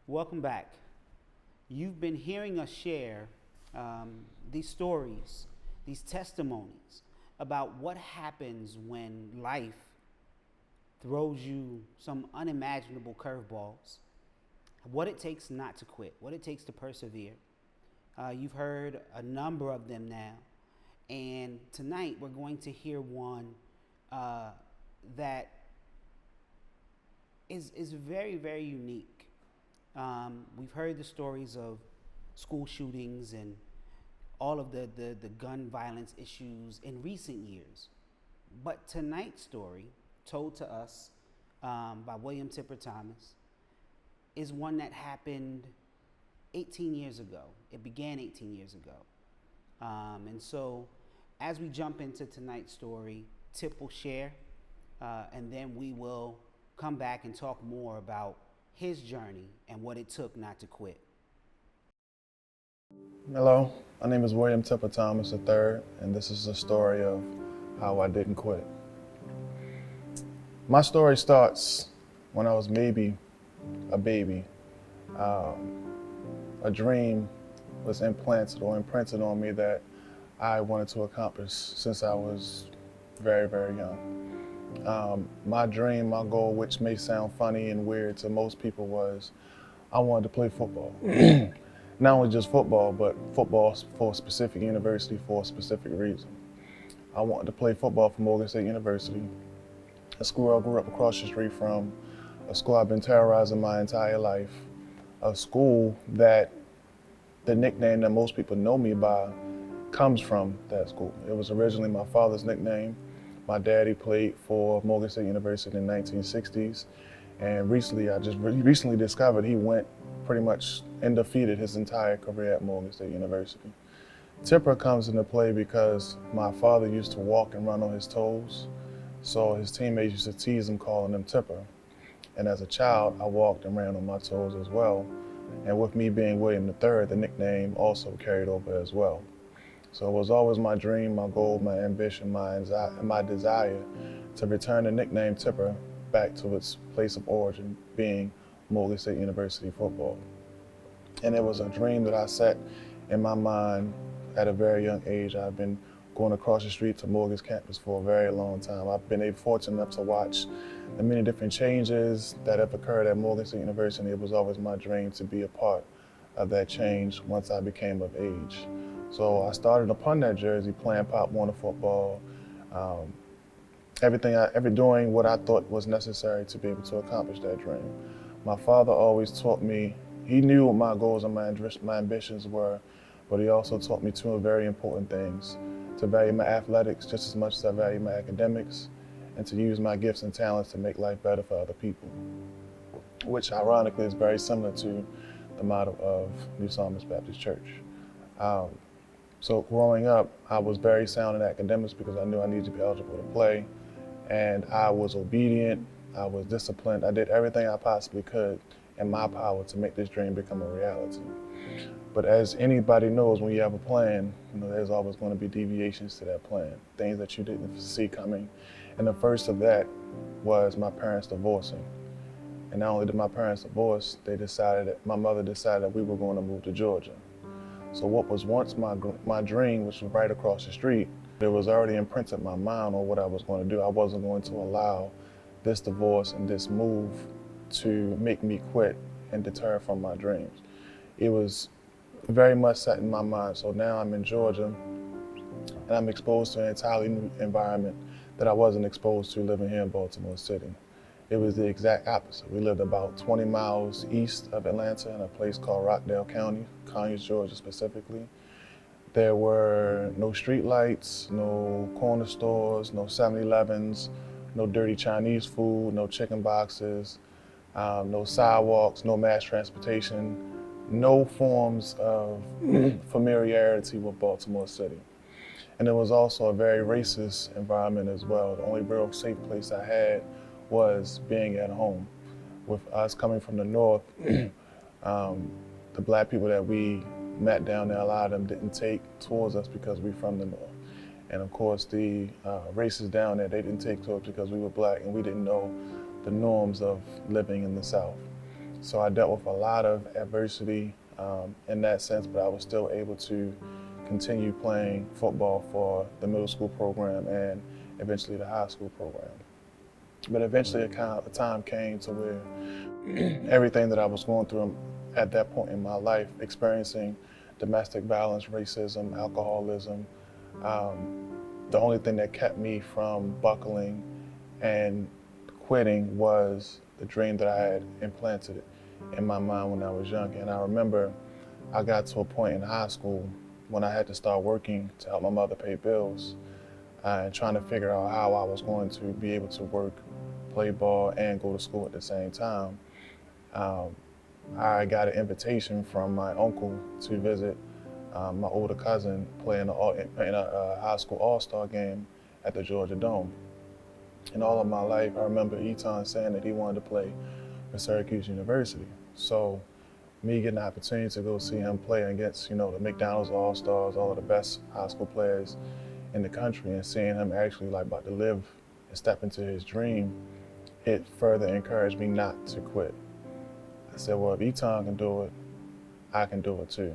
Welcome back. You've been hearing us share these stories, these testimonies about what happens when life throws you some unimaginable curveballs, what it takes not to quit, what it takes to persevere. You've heard a number of them now, and tonight we're going to hear one that is very, very unique. We've heard the stories of school shootings and all of the gun violence issues in recent years. But tonight's story, told to us by William Tipper Thomas, is one that happened 18 years ago. It began 18 years ago. And so, as we jump into tonight's story, Tip will share, and then we will come back and talk more about his journey and what it took not to quit. Hello, my name is William Tipper Thomas III, and this is the story of how I didn't quit. My story starts when I was maybe a baby. A dream was implanted on me that I wanted to accomplish since I was very, very young. My dream, my goal, which may sound funny and weird to most people, was I wanted to play football. Not only just football, but football for a specific university for a specific reason. I wanted to play football for Morgan State University, a school I grew up across the street from, a school I've been terrorizing my entire life, a school that the nickname that most people know me by comes from that school. It was originally my father's nickname. My daddy played for Morgan State University in the 1960s, and recently I just recently discovered he went pretty much undefeated his entire career at Morgan State University. Tipper comes into play because my father used to walk and run on his toes, so his teammates used to tease him calling him Tipper. And as a child, I walked and ran on my toes as well. And with me being William III, the nickname also carried over as well. So it was always my dream, my goal, my ambition, my desire to return the nickname Tipper back to its place of origin, being Morgan State University football. And it was a dream that I set in my mind at a very young age. I've been going across the street to Morgan's campus for a very long time. I've been fortunate enough to watch the many different changes that have occurred at Morgan State University. It was always my dream to be a part of that change once I became of age. So I started upon that jersey playing Pop Warner football, doing what I thought was necessary to be able to accomplish that dream. My father always taught me, he knew what my goals and my ambitions were, but he also taught me two very important things: to value my athletics just as much as I value my academics, and to use my gifts and talents to make life better for other people, which ironically is very similar to the motto of New Psalmist Baptist Church. So growing up, I was very sound in academics because I knew I needed to be eligible to play, and I was obedient, I was disciplined, I did everything I possibly could in my power to make this dream become a reality. But as anybody knows, when you have a plan, there's always going to be deviations to that plan, things that you didn't see coming. And the first of that was my parents divorcing. And not only did my parents divorce, my mother decided that we were going to move to Georgia. So what was once my dream, which was right across the street, it was already imprinted in my mind on what I was going to do. I wasn't going to allow this divorce and this move to make me quit and deter from my dreams. It was very much set in my mind. So now I'm in Georgia, and I'm exposed to an entirely new environment that I wasn't exposed to living here in Baltimore City. It was the exact opposite. We lived about 20 miles east of Atlanta in a place called Rockdale County, Conyers, Georgia specifically. There were no street lights, no corner stores, no 7-Elevens, no dirty Chinese food, no chicken boxes, no sidewalks, no mass transportation, no forms of familiarity with Baltimore City. And it was also a very racist environment as well. The only real safe place I had was being at home. With us coming from the north, the black people that we met down there, a lot of them didn't take towards us because we're from the north. And of course, the racists down there, they didn't take to us because we were black and we didn't know the norms of living in the South. So I dealt with a lot of adversity in that sense, but I was still able to continue playing football for the middle school program and eventually the high school program. But eventually a time came to where everything that I was going through at that point in my life, experiencing domestic violence, racism, alcoholism, the only thing that kept me from buckling and quitting was the dream that I had implanted in my mind when I was young. And I remember I got to a point in high school when I had to start working to help my mother pay bills and trying to figure out how I was going to be able to work, play ball, and go to school at the same time. I got an invitation from my uncle to visit my older cousin play in a high school all-star game at the Georgia Dome. And all of my life, I remember Eton saying that he wanted to play for Syracuse University. So me getting the opportunity to go see him play against, the McDonald's All-Stars, all of the best high school players in the country, and seeing him actually like about to live and step into his dream, it further encouraged me not to quit. I said, well, if Eton can do it, I can do it too.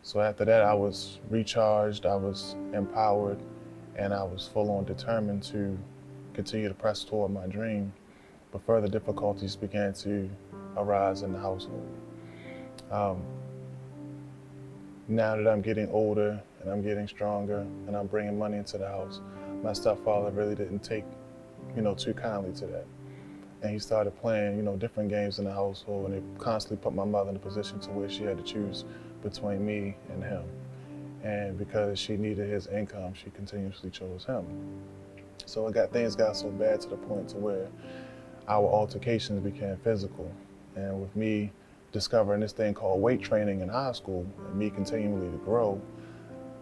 So after that, I was recharged, I was empowered, and I was full on determined to continue to press toward my dream. But further difficulties began to arise in the household. Now that I'm getting older and I'm getting stronger and I'm bringing money into the house, my stepfather really didn't take, too kindly to that. And he started playing, different games in the household, and it constantly put my mother in a position to where she had to choose between me and him. And because she needed his income, she continuously chose him. So things got so bad to the point to where our altercations became physical. And with me discovering this thing called weight training in high school and me continually to grow,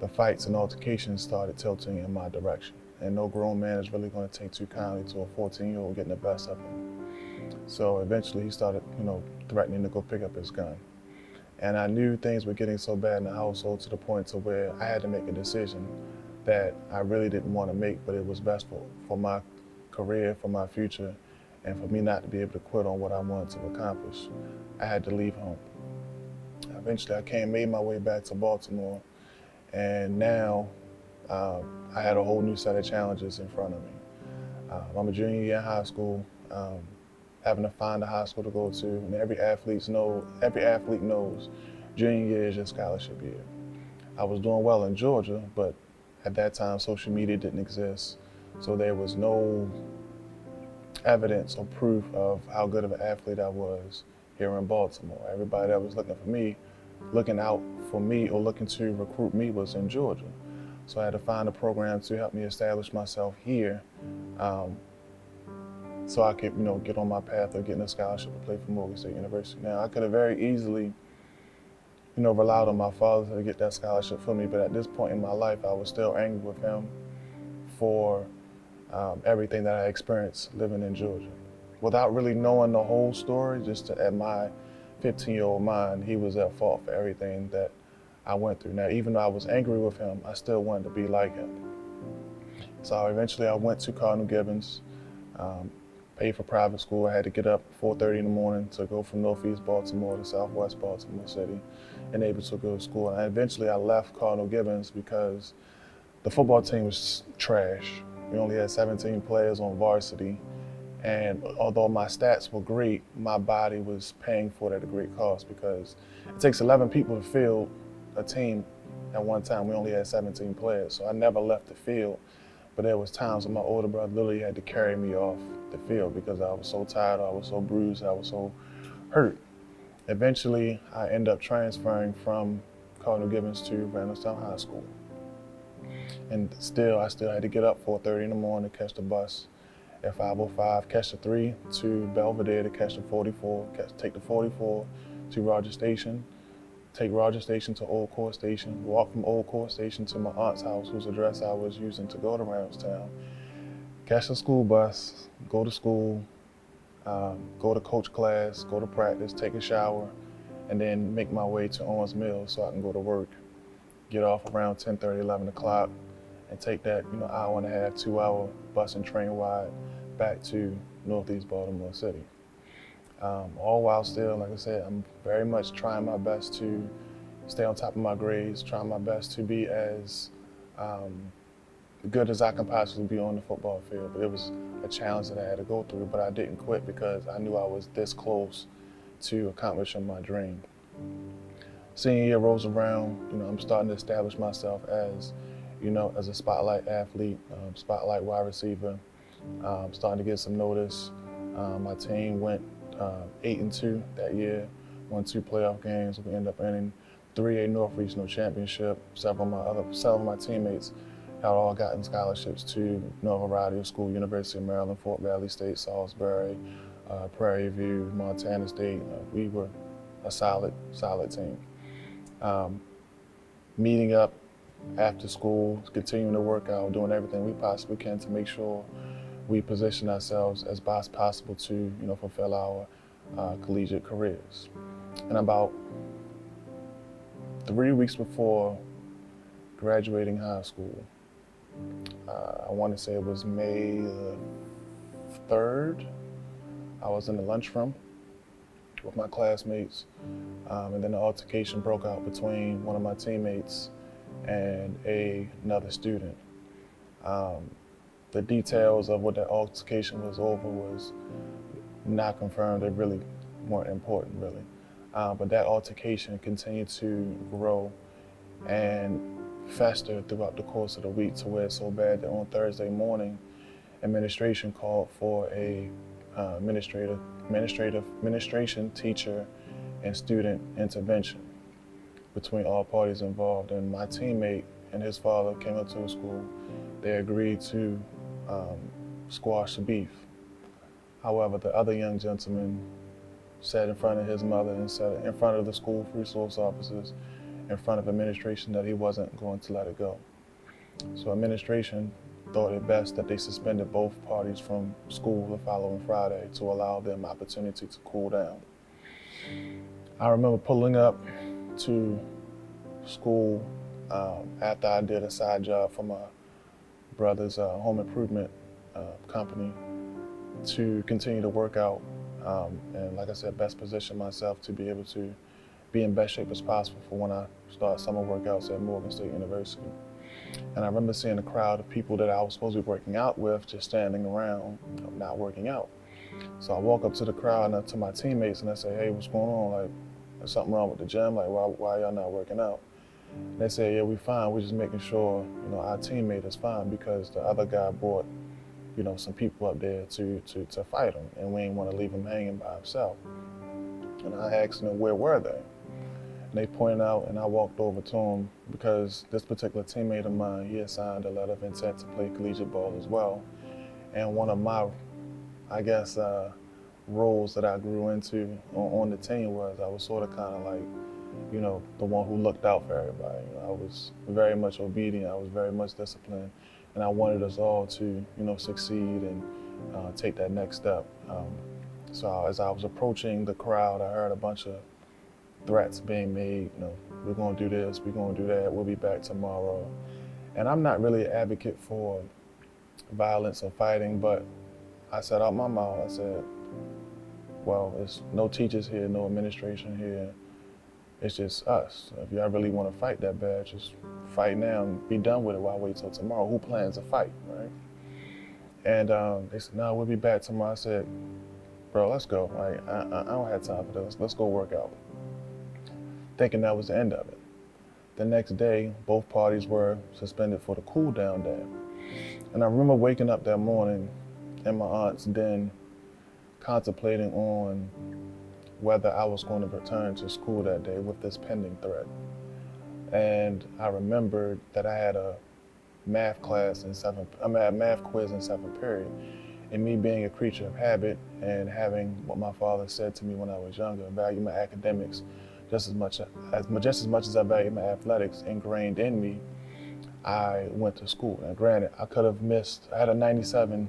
the fights and altercations started tilting in my direction. And no grown man is really going to take too kindly to a 14-year-old getting the best of him. So eventually he started, threatening to go pick up his gun. And I knew things were getting so bad in the household to the point to where I had to make a decision that I really didn't want to make, but it was best for my career, for my future, and for me not to be able to quit on what I wanted to accomplish. I had to leave home. Eventually I made my way back to Baltimore, and now I had a whole new set of challenges in front of me. I'm a junior year in high school, having to find a high school to go to, and every athlete knows junior year is your scholarship year. I was doing well in Georgia, but at that time social media didn't exist, so there was no evidence or proof of how good of an athlete I was here in Baltimore. Everybody that was looking out for me or looking to recruit me was in Georgia. So I had to find a program to help me establish myself here, so I could, get on my path of getting a scholarship to play for Morgan State University. Now, I could have very easily, relied on my father to get that scholarship for me, but at this point in my life, I was still angry with him for everything that I experienced living in Georgia. Without really knowing the whole story, just at my 15-year-old mind, he was at fault for everything that I went through. Now, even though I was angry with him, I still wanted to be like him. So eventually I went to Cardinal Gibbons, paid for private school. I had to get up 4:30 in the morning to go from Northeast Baltimore to Southwest Baltimore City and able to go to school. And eventually I left Cardinal Gibbons because the football team was trash. We only had 17 players on varsity. And although my stats were great, my body was paying for it at a great cost because it takes 11 people to field a team at one time. We only had 17 players, so I never left the field. But there was times when my older brother literally had to carry me off the field because I was so tired, I was so bruised, I was so hurt. Eventually, I ended up transferring from Cardinal Gibbons to Randallstown High School. And I still had to get up 4:30 in the morning to catch the bus at 5:05, catch the 3 to Belvedere to catch the 44, take the 44 to Roger Station, take Roger Station to Old Court Station, walk from Old Court Station to my aunt's house, whose address I was using to go to Randallstown, catch the school bus, go to school, go to coach class, go to practice, take a shower, and then make my way to Owens Mills so I can go to work, get off around 10:30, 11 o'clock, and take that hour and a half, 2 hour bus and train ride back to Northeast Baltimore City. all while still, like I said, I'm very much trying my best to stay on top of my grades, trying my best to be as good as I can possibly be on the football field. But it was a challenge that I had to go through, but I didn't quit because I knew I was this close to accomplishing my dream. Senior year rolls around, I'm starting to establish myself as, as a spotlight athlete, spotlight wide receiver. Starting to get some notice. My team went 8-2 that year, won 2 playoff games. We ended up winning 3A North Regional Championship. Several of my teammates had all gotten scholarships to a variety of schools: University of Maryland, Fort Valley State, Salisbury, Prairie View, Montana State. We were a solid team. Meeting up after school, continuing to work out, doing everything we possibly can to make sure we position ourselves as best possible to, fulfill our collegiate careers. And about 3 weeks before graduating high school, I want to say it was May the 3rd, I was in the lunchroom with my classmates, and then an altercation broke out between one of my teammates and another student. The details of what that altercation was over was not confirmed. They really weren't important, really. But that altercation continued to grow and fester throughout the course of the week, to where it's so bad that on Thursday morning, administration called for a administration, teacher, and student intervention between all parties involved. And my teammate and his father came up to the school. They agreed to squash the beef. However, the other young gentleman said in front of his mother and said in front of the school resource officers, in front of administration, that he wasn't going to let it go. So administration thought it best that they suspended both parties from school the following Friday to allow them opportunity to cool down. I remember pulling up to school after I did a side job for my brother's home improvement company to continue to work out and, like I said, best position myself to be able to be in best shape as possible for when I start summer workouts at Morgan State University. And I remember seeing a crowd of people that I was supposed to be working out with just standing around, not working out. So I walk up to the crowd and to my teammates and I say, "Hey, what's going on? Like, there's something wrong with the gym? Like, why y'all not working out?" And they say, "Yeah, we fine. We're just making sure, our teammate is fine because the other guy brought, some people up there to fight him, and we ain't want to leave him hanging by himself." And I asked them, where were they? And they pointed out, and I walked over to them because this particular teammate of mine, he had signed a letter of intent to play collegiate ball as well. And one of my, roles that I grew into on the team was I was sort of kind of like, the one who looked out for everybody. I was very much obedient. I was very much disciplined, and I wanted us all to, succeed and take that next step. So as I was approaching the crowd, I heard a bunch of threats being made. We're going to do this, we're going to do that, we'll be back tomorrow. And I'm not really an advocate for violence or fighting, but I said out my mouth, I said, well, there's no teachers here, no administration here. It's just us. If y'all really want to fight that bad, just fight now and be done with it. Why wait till tomorrow? Who plans to fight, right? And they said, "No, we'll be back tomorrow." I said, "Bro, let's go. I don't have time for this. Let's go work out." Thinking that was the end of it. The next day, both parties were suspended for the cool down day. And I remember waking up that morning in my aunt's den, contemplating on whether I was going to return to school that day with this pending threat. And I remembered that I had a math quiz in 7th period. And me being a creature of habit and having what my father said to me when I was younger, value my academics just as much as I value my athletics ingrained in me, I went to school. Now granted, I could have missed, I had a 97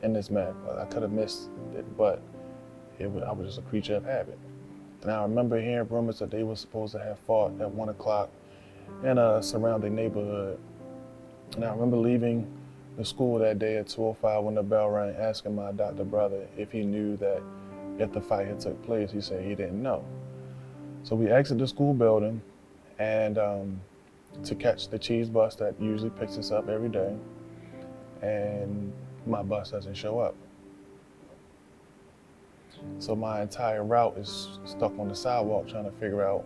in this math, I could have missed it, but I was just a creature of habit. And I remember hearing rumors that they were supposed to have fought at 1 o'clock in a surrounding neighborhood. And I remember leaving the school that day at 2:05 when the bell rang, asking my adopted brother if he knew that if the fight had took place. He said he didn't know. So we exit the school building and to catch the cheese bus that usually picks us up every day, and my bus doesn't show up. So my entire route is stuck on the sidewalk trying to figure out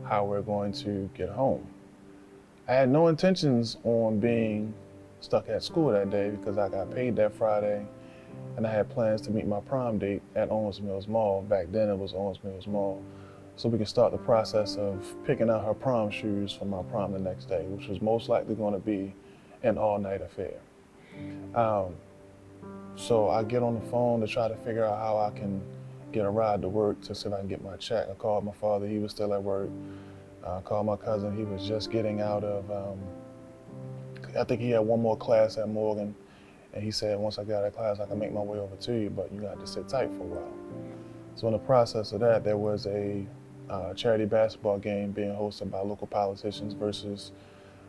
how we're going to get home. I had no intentions on being stuck at school that day because I got paid that Friday and I had plans to meet my prom date at Owens Mills Mall. Back then it was Owens Mills Mall. So we could start the process of picking out her prom shoes for my prom the next day, which was most likely going to be an all-night affair. So I get on the phone to try to figure out how I can get a ride to work to see if I can get my check. I called my father, he was still at work. I called my cousin, he was just getting out of, I think he had one more class at Morgan. And he said, once I got out of class, I can make my way over to you, but you got to sit tight for a while. So in the process of that, there was a charity basketball game being hosted by local politicians versus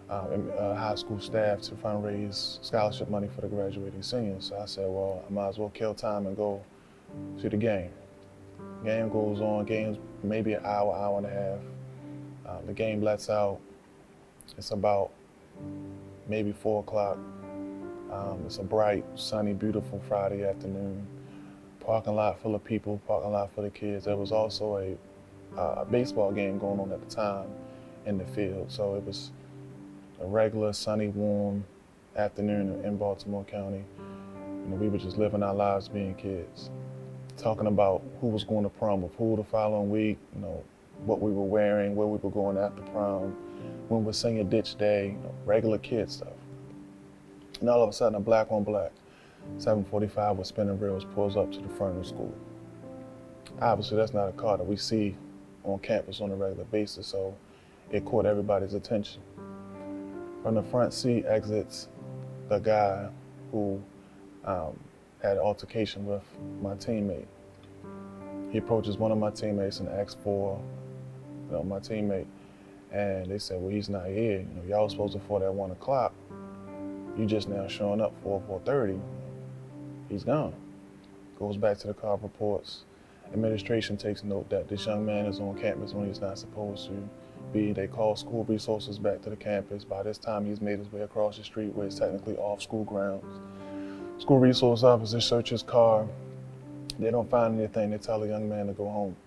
high school staff to fundraise scholarship money for the graduating seniors. So I said, well, I might as well kill time and go to the game. Game goes on, game's maybe an hour, hour and a half. The game lets out. It's about maybe 4 o'clock. It's a bright, sunny, beautiful Friday afternoon. Parking lot full of people, parking lot full of kids. There was also a baseball game going on at the time in the field. So it was a regular, sunny, warm afternoon in Baltimore County. We were just living our lives being kids. Talking about who was going to prom with who the following week, what we were wearing, where we were going after prom, when we're singing Ditch Day, regular kid stuff. And all of a sudden, a black on black 745 with spinning wheels pulls up to the front of the school. Obviously, that's not a car that we see on campus on a regular basis, so it caught everybody's attention. From the front seat exits the guy who had an altercation with my teammate. He approaches one of my teammates and asks for my teammate, and they said, well, he's not here. Y'all was supposed to fought at 1 o'clock. You just now showing up 4:30. He's gone. Goes back to the car, reports. Administration takes note that this young man is on campus when he's not supposed to be. They call school resources back to the campus. By this time, he's made his way across the street where it's technically off school grounds. School resource officers search his car. They don't find anything. They tell the young man to go home.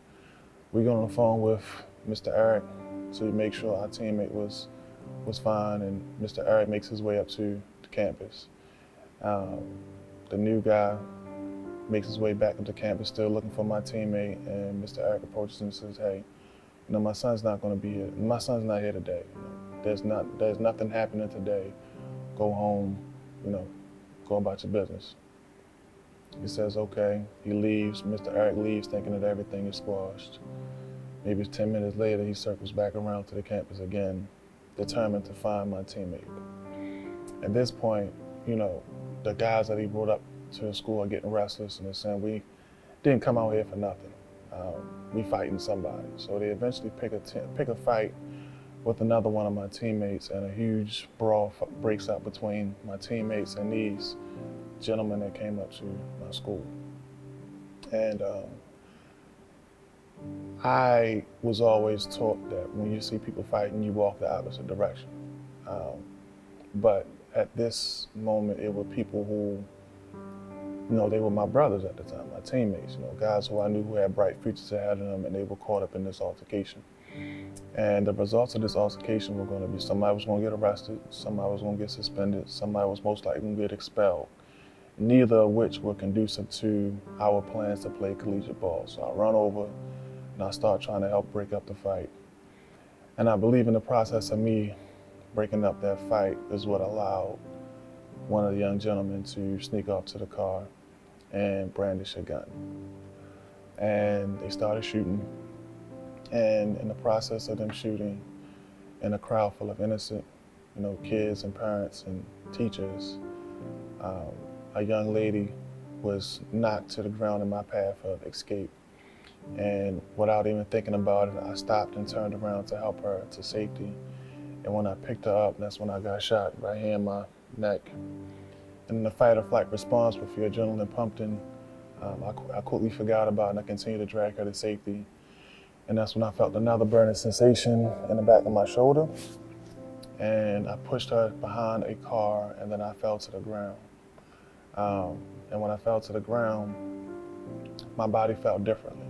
We go on the phone with Mr. Eric to make sure our teammate was fine, and Mr. Eric makes his way up to the campus. The new guy makes his way back up to campus, still looking for my teammate, and Mr. Eric approaches him and says, hey, my son's not going to be here. My son's not here today. There's nothing happening today. Go home, go about your business. He says, okay. He leaves. Mr. Eric leaves thinking that everything is squashed. Maybe 10 minutes later, he circles back around to the campus again, determined to find my teammate. At this point, the guys that he brought up to the school are getting restless and they're saying, we didn't come out here for nothing. We fighting somebody. So they eventually pick a fight with another one of my teammates, and a huge brawl breaks out between my teammates and these gentlemen that came up to my school. And I was always taught that when you see people fighting, you walk the opposite direction. But at this moment, it were people who, they were my brothers at the time, my teammates, guys who I knew who had bright futures ahead of them, and they were caught up in this altercation. And the results of this altercation were going to be somebody was going to get arrested, somebody was going to get suspended, somebody was most likely going to get expelled, neither of which were conducive to our plans to play collegiate ball. So I run over and I start trying to help break up the fight. And I believe in the process of me breaking up that fight is what allowed one of the young gentlemen to sneak off to the car and brandish a gun. And they started shooting. And in the process of them shooting, in a crowd full of innocent, kids and parents and teachers, a young lady was knocked to the ground in my path of escape. And without even thinking about it, I stopped and turned around to help her to safety. And when I picked her up, that's when I got shot right here in my neck. And in the fight or flight response with your adrenaline pumped in I quickly forgot about it and I continued to drag her to safety. And that's when I felt another burning sensation in the back of my shoulder. And I pushed her behind a car and then I fell to the ground. And when I fell to the ground, my body felt differently.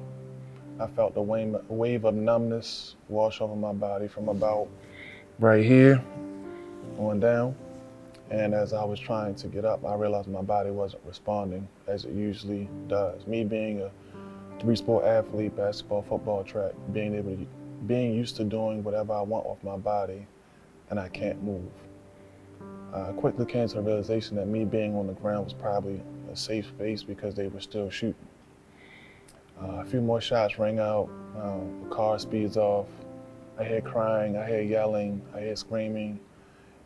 I felt the wave of numbness wash over my body from about right here on down. And as I was trying to get up, I realized my body wasn't responding as it usually does. Me being a three-sport athlete, basketball, football, track, being used to doing whatever I want with my body, and I can't move. I quickly came to the realization that me being on the ground was probably a safe space because they were still shooting. A few more shots rang out, the car speeds off. I hear crying, I hear yelling, I hear screaming,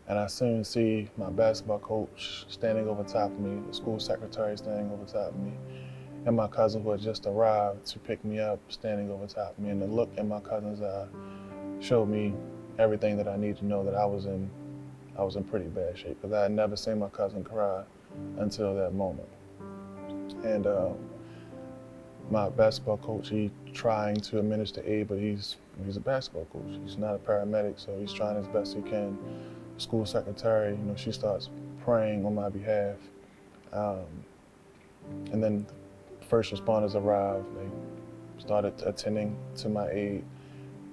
and I soon see my basketball coach standing over top of me, the school secretary standing over top of me, and my cousin who had just arrived to pick me up standing over top of me. And the look in my cousin's eye showed me everything that I needed to know that I was in pretty bad shape because I had never seen my cousin cry until that moment. And my basketball coach, he trying to administer aid, but he's a basketball coach. He's not a paramedic, so he's trying as best he can. The school secretary, she starts praying on my behalf. And then first responders arrived. They started attending to my aid,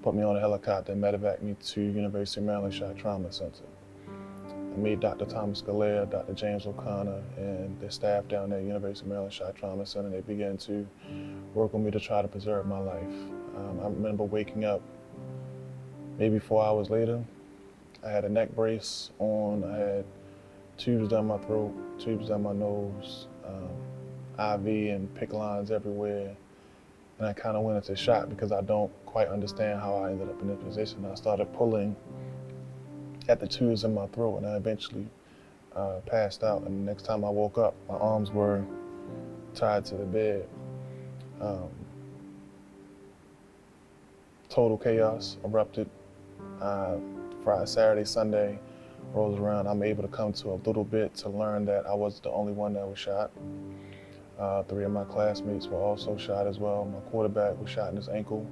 put me on a helicopter and medevac me to University of Maryland Shock Trauma Center. I met Dr. Thomas Galea, Dr. James O'Connor, and the staff down there at University of Maryland Shock Trauma Center. They began to work with me to try to preserve my life. I remember waking up maybe 4 hours later. I had a neck brace on. I had tubes down my throat, tubes down my nose, IV and PICC lines everywhere. And I kind of went into shock because I don't quite understand how I ended up in this position. I started pulling at the tubes in my throat and I eventually passed out. And the next time I woke up, my arms were tied to the bed. Total chaos erupted. Friday, Saturday, Sunday rolls around. I'm able to come to a little bit to learn that I wasn't the only one that was shot. 3 of my classmates were also shot as well. My quarterback was shot in his ankle.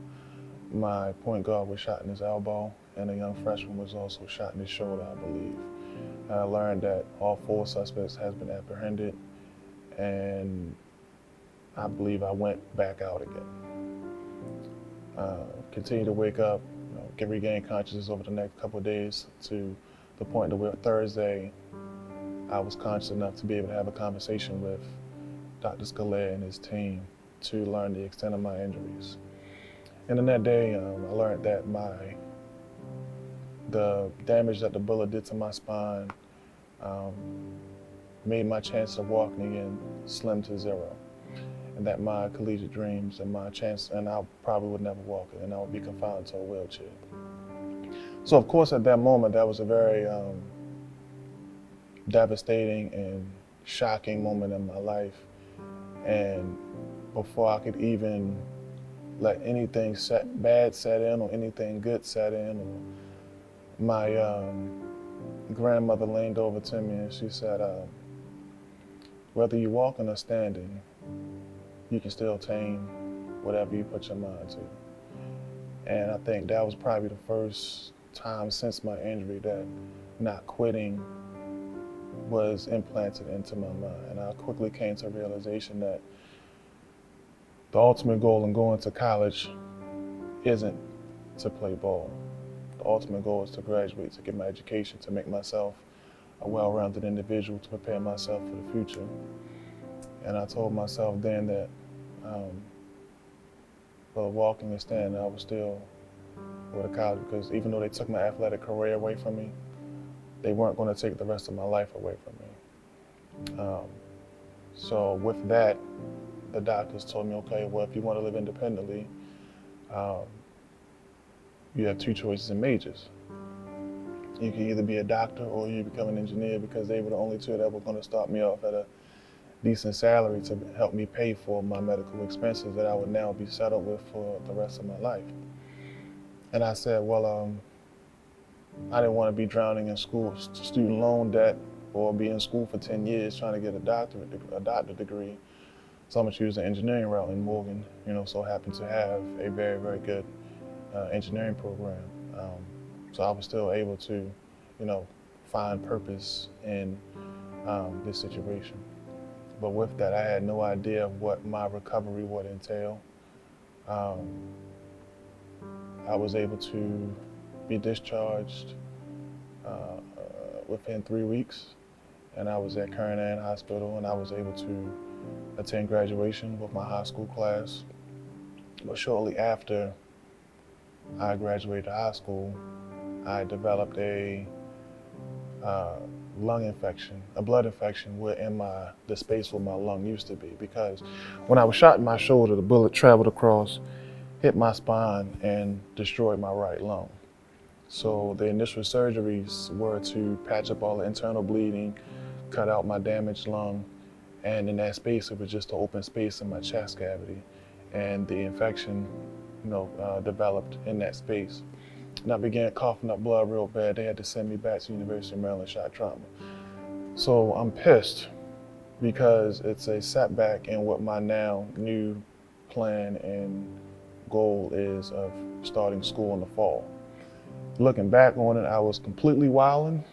My point guard was shot in his elbow, and a young freshman was also shot in his shoulder, I believe. I learned that all 4 suspects has been apprehended, and I believe I went back out again. Continued to wake up, regain consciousness over the next couple of days to the point that where Thursday, I was conscious enough to be able to have a conversation with Dr. Scalea and his team to learn the extent of my injuries. And in that day, I learned that the damage that the bullet did to my spine made my chance of walking again slim to zero. And that my collegiate dreams and my chance, and I probably would never walk it, and I would be confined to a wheelchair. So of course at that moment, that was a very devastating and shocking moment in my life. And before I could even let anything bad set in or anything good set in, or my grandmother leaned over to me and she said, whether you're walking or standing, you can still tame whatever you put your mind to. And I think that was probably the first time since my injury that not quitting was implanted into my mind. And I quickly came to a realization that the ultimate goal in going to college isn't to play ball. The ultimate goal is to graduate, to get my education, to make myself a well-rounded individual, to prepare myself for the future. And I told myself then that whether walking or standing, I was still go to college, because even though they took my athletic career away from me, they weren't going to take the rest of my life away from me. So with that, the doctors told me, okay, well, if you want to live independently, you have 2 choices in majors. You can either be a doctor or you become an engineer, because they were the only 2 that were going to start me off at a decent salary to help me pay for my medical expenses that I would now be settled with for the rest of my life. And I said, well, I didn't want to be drowning in school, student loan debt, or be in school for 10 years trying to get a doctorate degree. So I'm gonna choose the engineering route in Morgan. So happened to have a very, very good engineering program. So I was still able to, find purpose in this situation. But with that, I had no idea what my recovery would entail. Um, I was able to be discharged within 3 weeks, and I was at Kern Ann Hospital, and I was able to attend graduation with my high school class. But shortly after I graduated high school, I developed a lung infection, a blood infection within the space where my lung used to be. Because when I was shot in my shoulder, the bullet traveled across, hit my spine, and destroyed my right lung. So the initial surgeries were to patch up all the internal bleeding, cut out my damaged lung, and in that space, it was just an open space in my chest cavity. And the infection, developed in that space. And I began coughing up blood real bad. They had to send me back to University of Maryland Shock Trauma. So I'm pissed because it's a setback in what my now new plan and goal is of starting school in the fall. Looking back on it, I was completely wilding,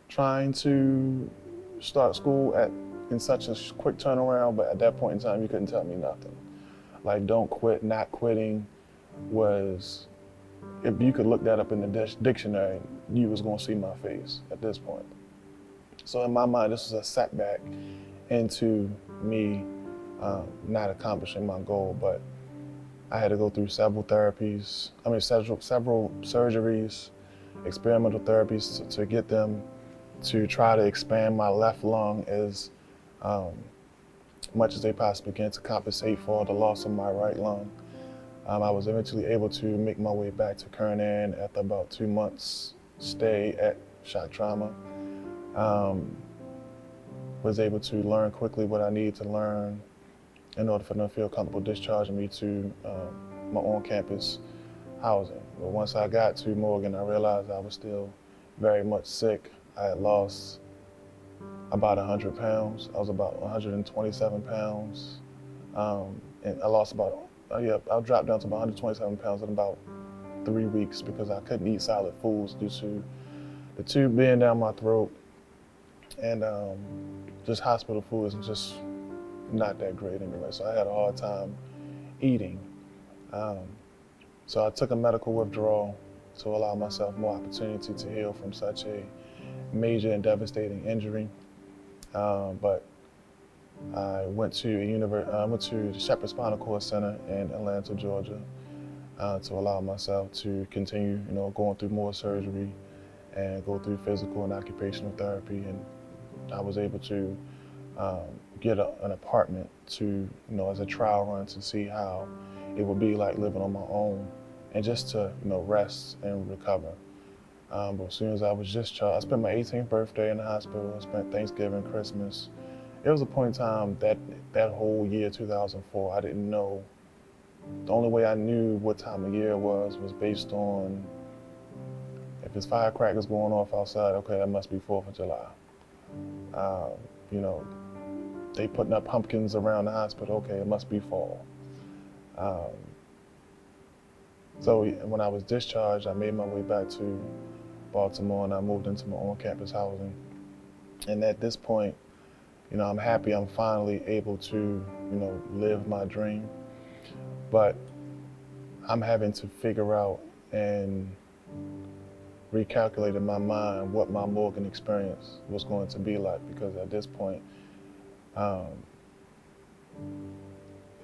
trying to start school in such a quick turnaround, but at that point in time, you couldn't tell me nothing. Like, don't quit, not quitting was, if you could look that up in the dictionary, you was gonna see my face at this point. So in my mind, this was a setback into me not accomplishing my goal, but I had to go through several surgeries, experimental therapies to get them to try to expand my left lung as much as they possibly can to compensate for the loss of my right lung. I was eventually able to make my way back to Kern Ann after about 2 months stay at Shock Trauma. Was able to learn quickly what I needed to learn in order for them to feel comfortable discharging me to my on-campus housing. But once I got to Morgan, I realized I was still very much sick. I had lost about 100 pounds. I was about 127 pounds. And I lost I dropped down to about 127 pounds in about 3 weeks because I couldn't eat solid foods due to the tube being down my throat. And just hospital food is just not that great anyway. So I had a hard time eating. So I took a medical withdrawal to allow myself more opportunity to heal from such a major and devastating injury. But I went to the Shepherd Spinal Cord Center in Atlanta, Georgia, to allow myself to continue, going through more surgery and go through physical and occupational therapy. And I was able to get an apartment to, as a trial run to see how it would be like living on my own and just to, rest and recover. But as soon as I was discharged, I spent my 18th birthday in the hospital. I spent Thanksgiving, Christmas. It was a point in time that whole year, 2004, I didn't know. The only way I knew what time of year it was based on if it's firecrackers going off outside, okay, that must be 4th of July. They putting up pumpkins around the hospital, okay, it must be fall. So when I was discharged, I made my way back to Baltimore and I moved into my on-campus housing. And at this point, I'm happy I'm finally able to, live my dream. But I'm having to figure out and recalculate in my mind what my Morgan experience was going to be like, because at this point,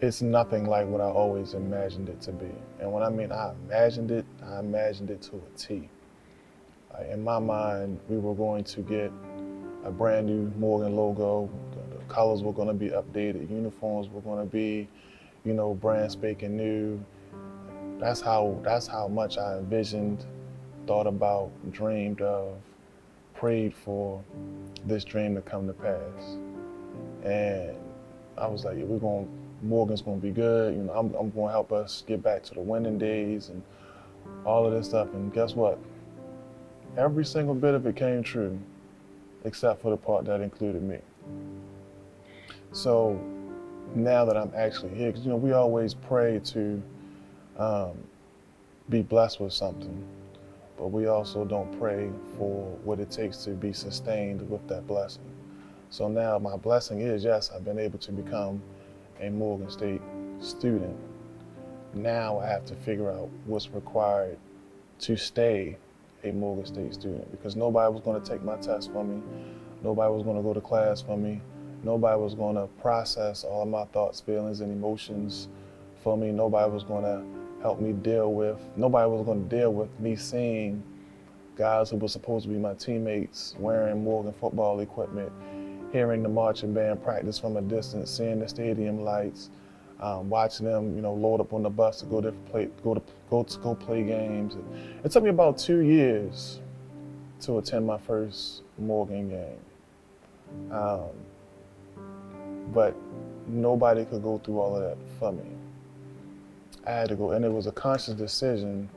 it's nothing like what I always imagined it to be. And when I mean I imagined it to a T. In my mind, we were going to get a brand new Morgan logo. The colors were going to be updated. Uniforms were going to be, brand spanking new. That's how much I envisioned, thought about, dreamed of, prayed for this dream to come to pass. And I was like, Morgan's gonna be good. I'm gonna help us get back to the winning days and all of this stuff. And guess what? Every single bit of it came true, except for the part that included me. So now that I'm actually here. 'Cause, we always pray to um, be blessed with something, but we also don't pray for what it takes to be sustained with that blessing. So now my blessing is, yes, I've been able to become a Morgan State student. Now I have to figure out what's required to stay a Morgan State student, because nobody was going to take my test for me. Nobody was going to go to class for me. Nobody was going to process all of my thoughts, feelings, and emotions for me. Nobody was going to help me nobody was going to deal with me seeing guys who were supposed to be my teammates wearing Morgan football equipment, hearing the marching band practice from a distance, seeing the stadium lights, watching them, load up on the bus to go play games. It took me about 2 years to attend my first Morgan game, but nobody could go through all of that for me. I had to go, and it was a conscious decision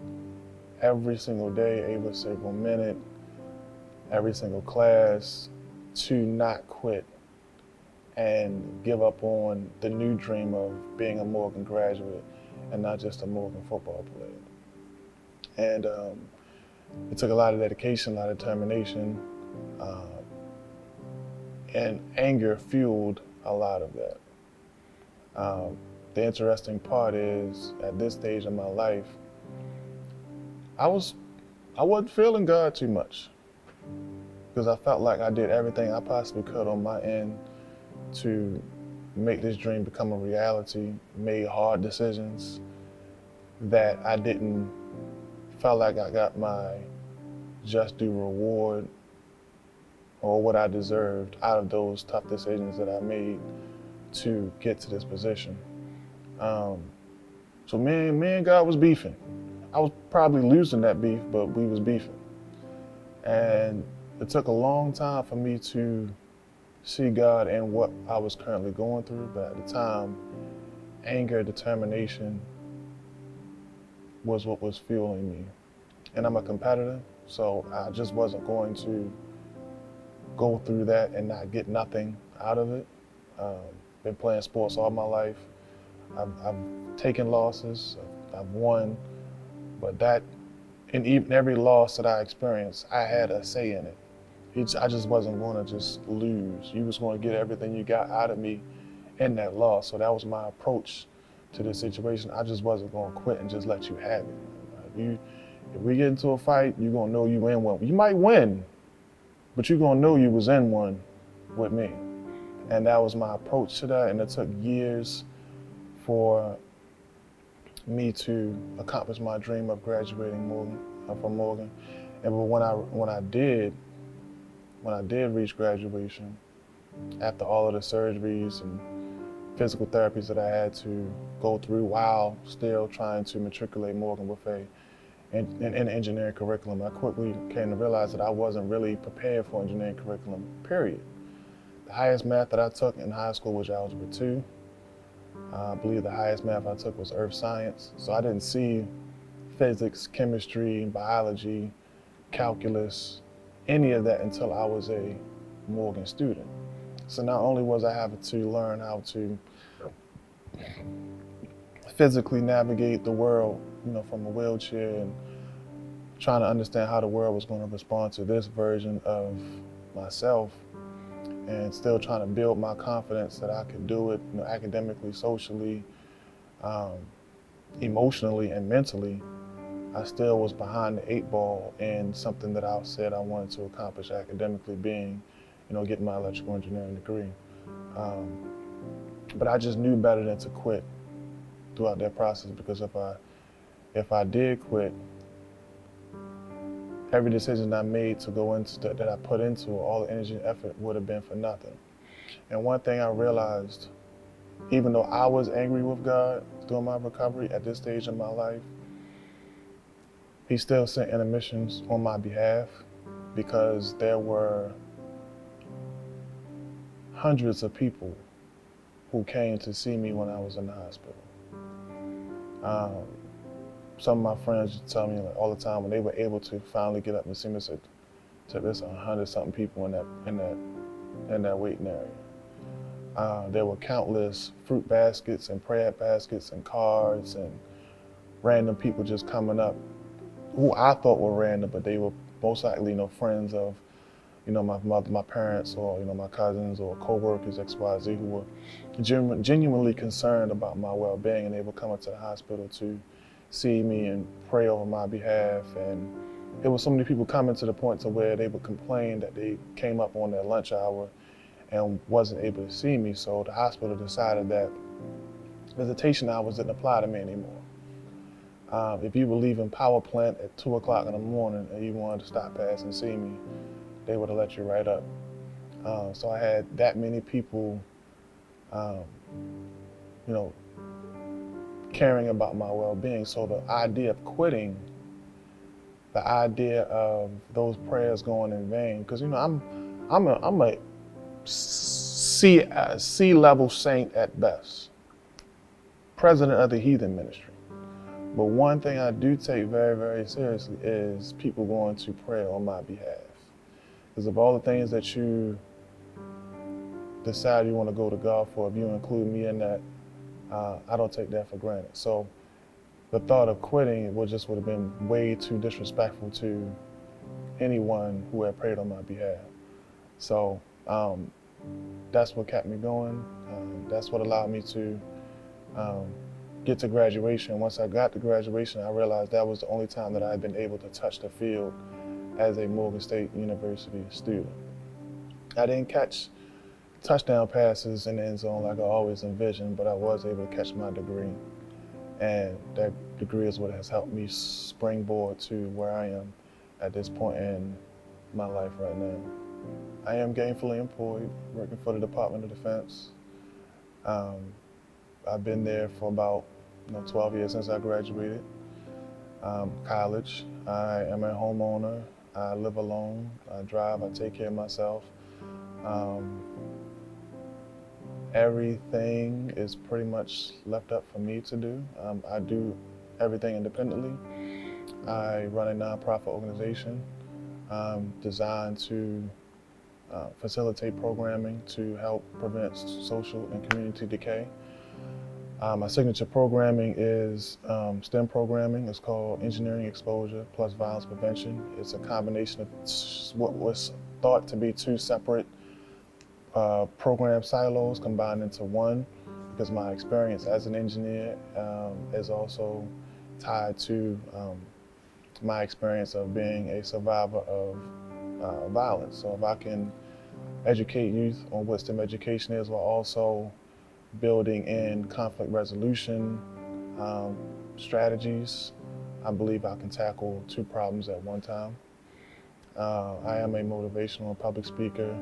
every single day, every single minute, every single class, to not quit and give up on the new dream of being a Morgan graduate and not just a Morgan football player. And it took a lot of dedication, a lot of determination, and anger fueled a lot of that. The interesting part is, at this stage of my life, I wasn't feeling God too much, because I felt like I did everything I possibly could on my end to make this dream become a reality, made hard decisions that I didn't felt like I got my just due reward or what I deserved out of those tough decisions that I made to get to this position. So me and God was beefing. I was probably losing that beef, but we was beefing. And it took a long time for me to see God in what I was currently going through, but at the time, anger, determination was what was fueling me. And I'm a competitor, so I just wasn't going to go through that and not get nothing out of it. Been playing sports all my life. I've taken losses, I've won, but that, in even every loss that I experienced, I had a say in it. I just wasn't going to just lose. You was going to get everything you got out of me in that loss. So that was my approach to the situation. I just wasn't going to quit and just let you have it. If we get into a fight, you're going to know you in one. You might win, but you're going to know you was in one with me. And that was my approach to that. And it took years for me to accomplish my dream of graduating from Morgan. And when I did reach graduation, after all of the surgeries and physical therapies that I had to go through while still trying to matriculate Morgan with an engineering curriculum, I quickly came to realize that I wasn't really prepared for engineering curriculum, period. The highest math that I took in high school was Algebra 2. I believe the highest math I took was Earth Science. So I didn't see physics, chemistry, biology, calculus, any of that until I was a Morgan student. So not only was I having to learn how to physically navigate the world, from a wheelchair, and trying to understand how the world was going to respond to this version of myself, and still trying to build my confidence that I could do it, academically, socially, emotionally, and mentally. I still was behind the 8 ball in something that I said I wanted to accomplish academically, being, getting my electrical engineering degree. But I just knew better than to quit throughout that process, because if I did quit, every decision I made to go into that I put into all the energy and effort would have been for nothing. And one thing I realized, even though I was angry with God during my recovery at this stage in my life, He still sent intermissions on my behalf, because there were hundreds of people who came to see me when I was in the hospital. Some of my friends would tell me all the time, when they were able to finally get up and see me, said, there's 100-something people in that waiting area. There were countless fruit baskets and prayer baskets and cards and random people just coming up who I thought were random, but they were most likely, friends of, my mother, my parents, or, my cousins or co-workers, XYZ, who were genuinely concerned about my well-being, and they would come into the hospital to see me and pray over my behalf. And it was so many people coming to the point to where they would complain that they came up on their lunch hour and wasn't able to see me. So the hospital decided that visitation hours didn't apply to me anymore. If you were leaving power plant at 2 o'clock in the morning and you wanted to stop past and see me, they would have let you right up. So I had that many people, caring about my well-being. So the idea of quitting, the idea of those prayers going in vain, because I'm a C-level saint at best, president of the Heathen Ministry. But one thing I do take very, very seriously is people going to pray on my behalf. Because of all the things that you decide you want to go to God for, if you include me in that, I don't take that for granted. So the thought of quitting would have been way too disrespectful to anyone who had prayed on my behalf. So that's what kept me going. That's what allowed me to get to graduation. Once I got to graduation, I realized that was the only time that I had been able to touch the field as a Morgan State University student. I didn't catch touchdown passes in the end zone like I always envisioned, but I was able to catch my degree. And that degree is what has helped me springboard to where I am at this point in my life right now. I am gainfully employed, working for the Department of Defense. I've been there for about 12 years since I graduated college. I am a homeowner. I live alone. I drive. I take care of myself. Everything is pretty much left up for me to do. I do everything independently. I run a nonprofit organization designed to facilitate programming to help prevent social and community decay. My signature programming is STEM programming. It's called Engineering Exposure plus Violence Prevention. It's a combination of what was thought to be two separate program silos combined into one, because my experience as an engineer is also tied to my experience of being a survivor of violence. So if I can educate youth on what STEM education is, while also building in conflict resolution strategies, I believe I can tackle two problems at one time. I am a motivational and public speaker.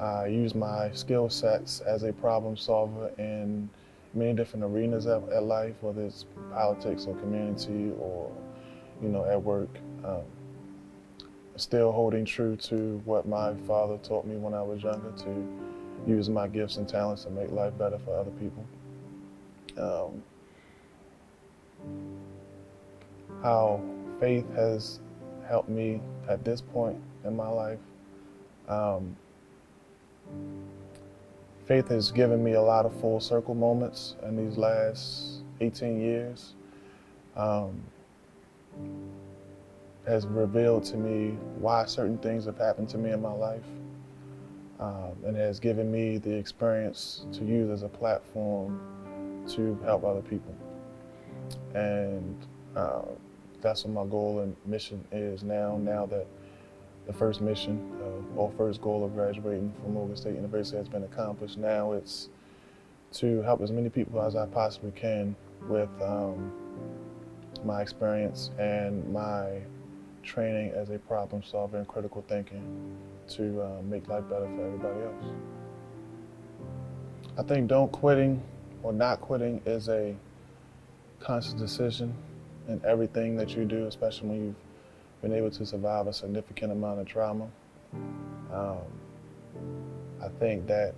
I use my skill sets as a problem solver in many different arenas at life, whether it's politics or community or, at work. Still holding true to what my father taught me when I was younger, to use my gifts and talents to make life better for other people. How faith has helped me at this point in my life. Faith has given me a lot of full circle moments in these last 18 years. Has revealed to me why certain things have happened to me in my life, and has given me the experience to use as a platform to help other people. And that's what my goal and mission is now that the first mission or first goal of graduating from Morgan State University has been accomplished. Now it's to help as many people as I possibly can with my experience and my training as a problem solver and critical thinking to make life better for everybody else. I think not quitting is a conscious decision in everything that you do, especially when you've been able to survive a significant amount of trauma. I think that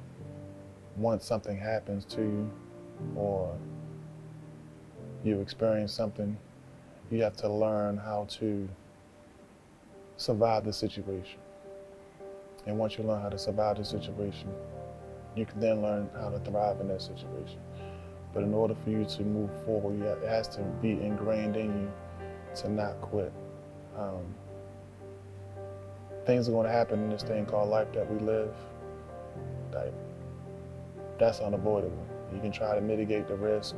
once something happens to you or you experience something, you have to learn how to survive the situation. And once you learn how to survive the situation, you can then learn how to thrive in that situation. But in order for you to move forward, it has to be ingrained in you to not quit. Things are going to happen in this thing called life that we live. Like, that's unavoidable. You can try to mitigate the risk,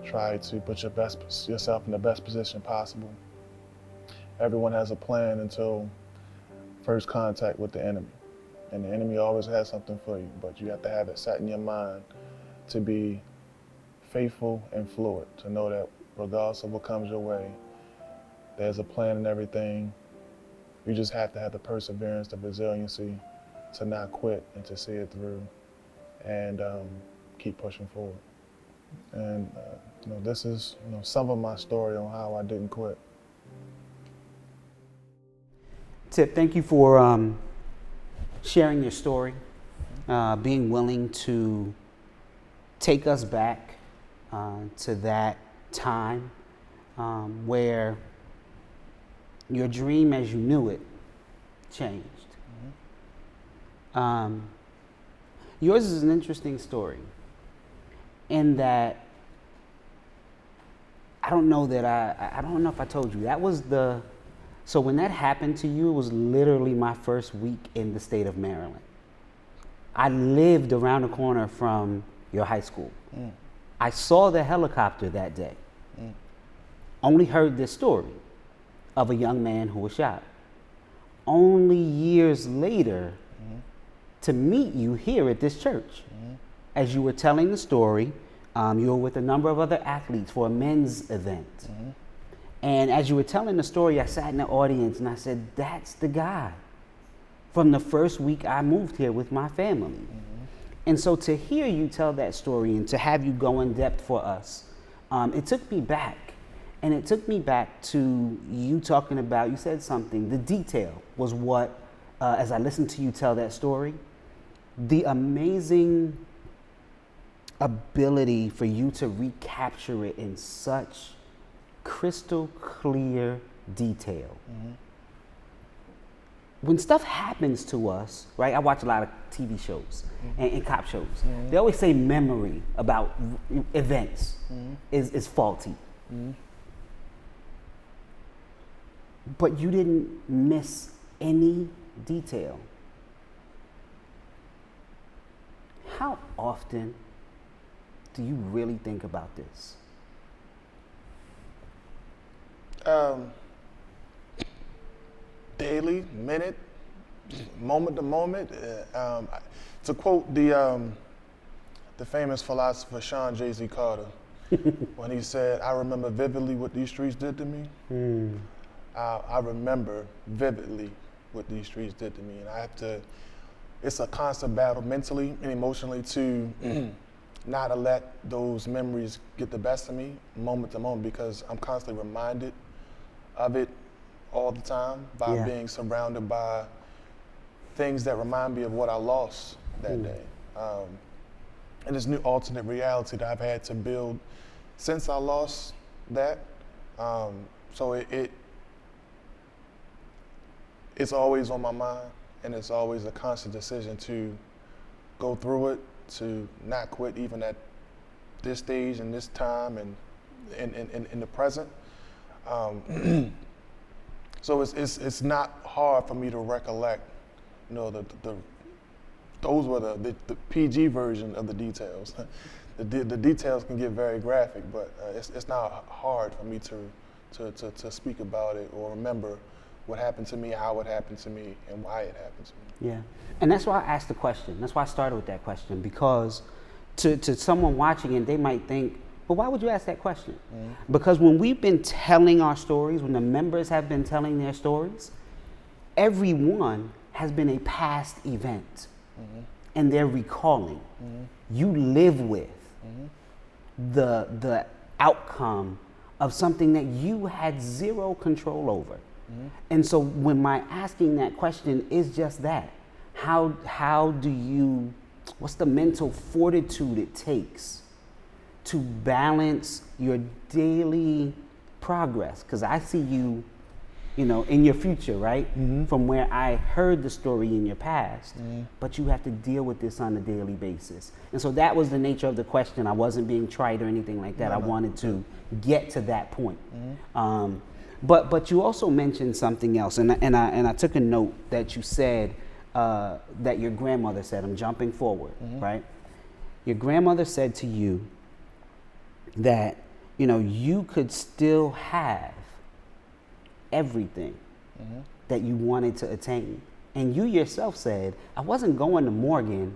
try to put yourself in the best position possible. Everyone has a plan until first contact with the enemy. And the enemy always has something for you, but you have to have it set in your mind to be faithful and fluid, to know that regardless of what comes your way, there's a plan and everything. You just have to have the perseverance, the resiliency to not quit and to see it through and keep pushing forward. And this is some of my story on how I didn't quit. Tip, thank you for sharing your story, being willing to take us back to that time where your dream as you knew it changed. Yours is an interesting story in that I don't know if I told you, so when that happened to you, it was literally my first week in the state of Maryland. I lived around the corner from your high school. I saw the helicopter that day. Only heard this story of a young man who was shot. Only years later to meet you here at this church. As you were telling the story, you were with a number of other athletes for a men's event. And as you were telling the story, I sat in the audience and I said, that's the guy from the first week I moved here with my family. And so to hear you tell that story and to have you go in depth for us, it took me back. And it took me back to you talking about, you said something, the detail was what, as I listened to you tell that story, the amazing ability for you to recapture it in such crystal clear detail. When stuff happens to us, right? I watch a lot of TV shows and cop shows. They always say memory about events is faulty. But you didn't miss any detail. How often do you really think about this? Daily, minute, moment to moment. To quote the famous philosopher Sean J.Z. Carter, when he said, "I remember vividly what these streets did to me." I remember vividly what these streets did to me, and I have to. It's a constant battle mentally and emotionally to not to let those memories get the best of me moment to moment, because I'm constantly reminded of it all the time by being surrounded by things that remind me of what I lost that day. And this new alternate reality that I've had to build since I lost that. So it's always on my mind, and it's always a constant decision to go through it, to not quit even at this stage and this time and in the present. So it's not hard for me to recollect, those were the PG version of the details. The details can get very graphic, but it's not hard for me to speak about it or remember what happened to me, how it happened to me, and why it happened to me. Yeah, and that's why I asked the question. That's why I started with that question, because to someone watching it, they might think, well, why would you ask that question? Because when we've been telling our stories, when the members have been telling their stories, everyone has been a past event, and they're recalling. You live with the outcome of something that you had zero control over. And so when my asking that question is just that, how do you, what's the mental fortitude it takes to balance your daily progress? Because I see you you know, in your future, right? From where I heard the story in your past, but you have to deal with this on a daily basis. And so that was the nature of the question. I wasn't being trite or anything like that. I wanted to get to that point. But you also mentioned something else, and I took a note that you said that your grandmother said. I'm jumping forward, right? Your grandmother said to you that, you know, you could still have everything that you wanted to attain. And you yourself said, I wasn't going to Morgan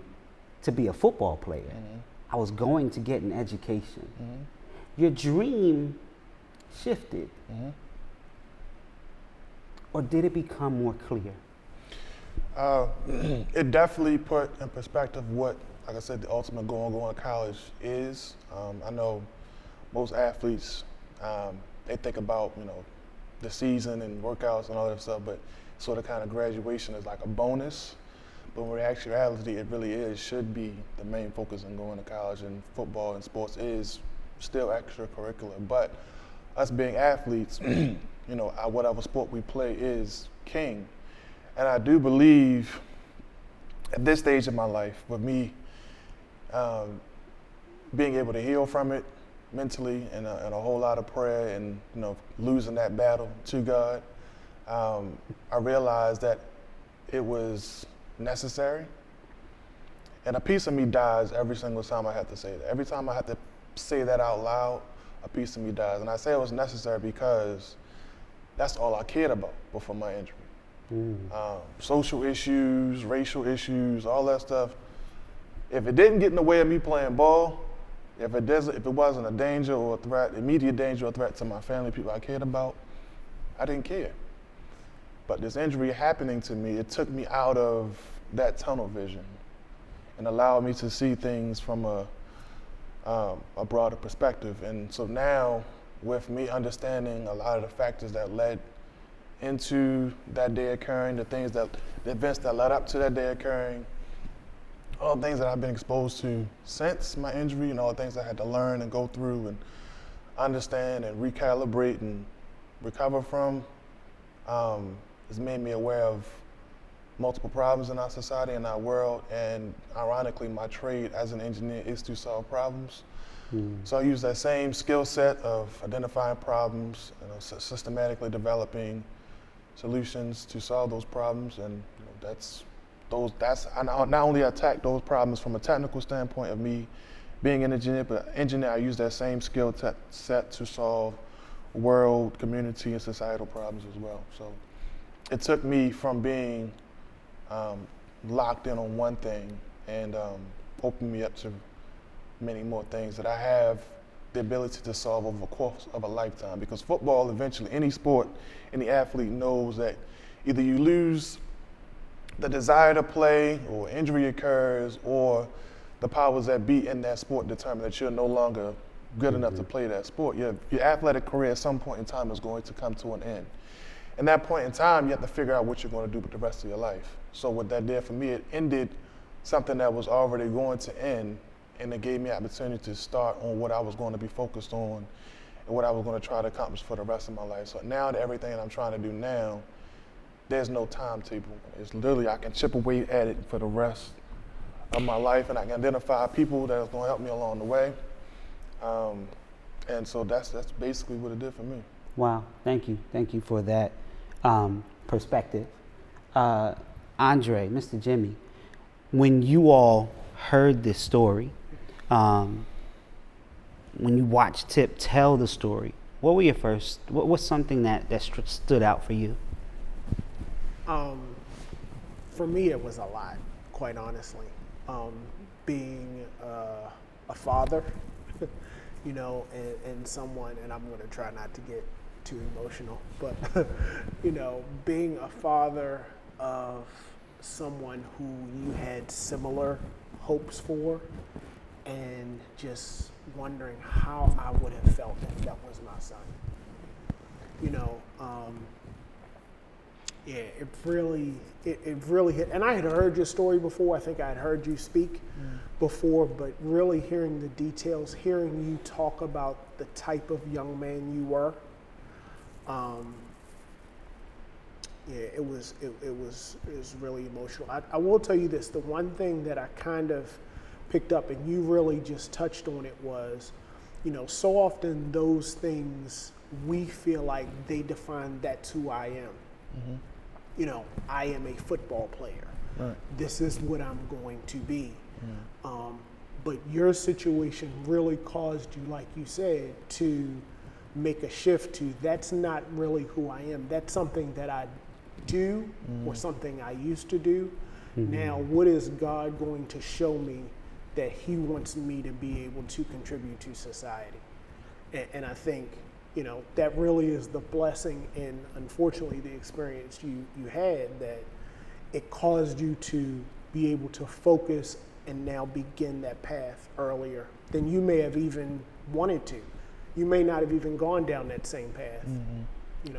to be a football player. I was going to get an education. Your dream shifted. Or did it become more clear? It definitely put in perspective what, like I said, the ultimate goal of going to college is. I know most athletes, they think about, you know, the season and workouts and all that stuff, but sort of kind of graduation is like a bonus. But in actuality, it really should be the main focus in going to college, and football and sports is still extracurricular. But us being athletes, you know, whatever sport we play is king. And I do believe at this stage of my life, with me being able to heal from it mentally and a whole lot of prayer and, you know, losing that battle to God, I realized that it was necessary. And a piece of me dies every single time I have to say that. Every time I have to say that out loud, a piece of me dies. And I say it was necessary because that's all I cared about before my injury. Social issues, racial issues, all that stuff. If it didn't get in the way of me playing ball, if it wasn't a danger or a threat, immediate danger or threat to my family, people I cared about, I didn't care. But this injury happening to me, it took me out of that tunnel vision and allowed me to see things from a broader perspective. And so now, with me understanding a lot of the factors that led into that day occurring, the events that led up to that day occurring, all the things that I've been exposed to since my injury, and all the things I had to learn and go through and understand and recalibrate and recover from, has made me aware of multiple problems in our society and our world. And ironically, my trade as an engineer is to solve problems. So I use that same skill set of identifying problems, you know, systematically developing solutions to solve those problems, and you know, I not only attack those problems from a technical standpoint of me being an engineer, but engineer, I use that same skill set to solve world, community, and societal problems as well. So it took me from being locked in on one thing and opened me up to many more things that I have the ability to solve over the course of a lifetime. Because football, eventually, any sport, any athlete knows that either you lose the desire to play, or injury occurs, or the powers that be in that sport determine that you're no longer good enough to play that sport. Your athletic career at some point in time is going to come to an end. And that point in time, you have to figure out what you're going to do with the rest of your life. So what that did for me, it ended something that was already going to end, and it gave me an opportunity to start on what I was going to be focused on and what I was going to try to accomplish for the rest of my life. So now that everything that I'm trying to do now, there's no timetable. It's literally, I can chip away at it for the rest of my life, and I can identify people that are going to help me along the way. And so that's basically what it did for me. Wow, thank you for that perspective. Andre, Mr. Jimmy, when you all heard this story, when you watched Tip tell the story, what was something that stood out for you? For me, it was a lot, quite honestly. Being a father, you know, and someone, and I'm going to try not to get too emotional, but, you know, being a father of someone who you had similar hopes for, and just wondering how I would have felt if that was my son. You know, yeah, it really hit. And I had heard your story before. I think I had heard you speak before, but really hearing the details, hearing you talk about the type of young man you were, Yeah, it was really emotional. I will tell you this: the one thing that I kind of picked up, and you really just touched on it, was, so often those things we feel like they define that's who I am. Mm-hmm. I am a football player. Right. This is what I'm going to be. But your situation really caused you, like you said, to make a shift to that's not really who I am. That's something that I do or something I used to do. Now, what is God going to show me that He wants me to be able to contribute to society? And I think, that really is the blessing and unfortunately the experience you had, that it caused you to be able to focus and now begin that path earlier than you may have even wanted to. You may not have even gone down that same path,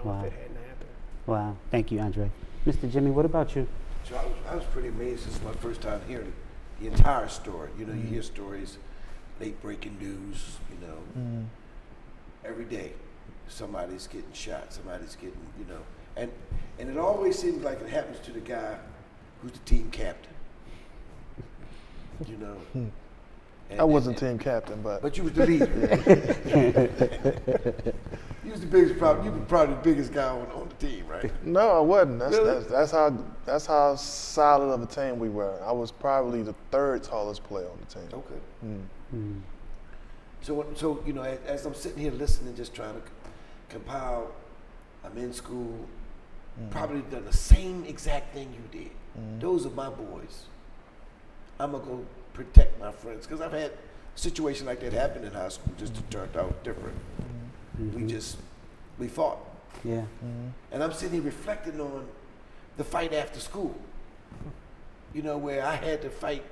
Wow. if it hadn't happened. Wow. Thank you, Andre. Mr. Jimmy, what about you? So I was pretty amazed. This is my first time hearing the entire story. You hear stories, late breaking news, every day. Somebody's getting shot, somebody's getting, and it always seems like it happens to the guy who's the team captain. I wasn't team captain, but you was the leader. You was the biggest, you were probably the biggest guy on the team, right? no, I wasn't. Really? That's how solid of a team we were. I was probably the third tallest player on the team. Okay. So as I'm sitting here listening, just trying to compile, I'm in school, probably done the same exact thing you did. Those are my boys. I'm gonna go protect my friends, because I've had a situation like that happen in high school, just it turned out different. We fought. Yeah. And I'm sitting here reflecting on the fight after school, where I had to fight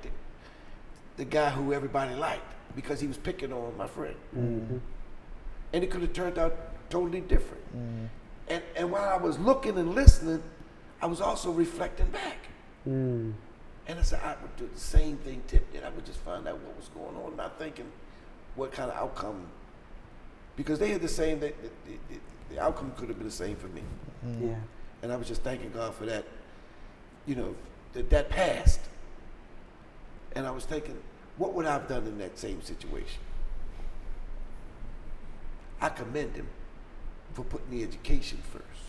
the guy who everybody liked because he was picking on my friend. And it could have turned out totally different. And while I was looking and listening, I was also reflecting back. And I said, I would do the same thing Tip did. I would just find out what was going on, not thinking what kind of outcome, because they had the same, the outcome could have been the same for me. Yeah. And I was just thanking God for that, that passed. And I was thinking, what would I have done in that same situation? I commend him for putting the education first,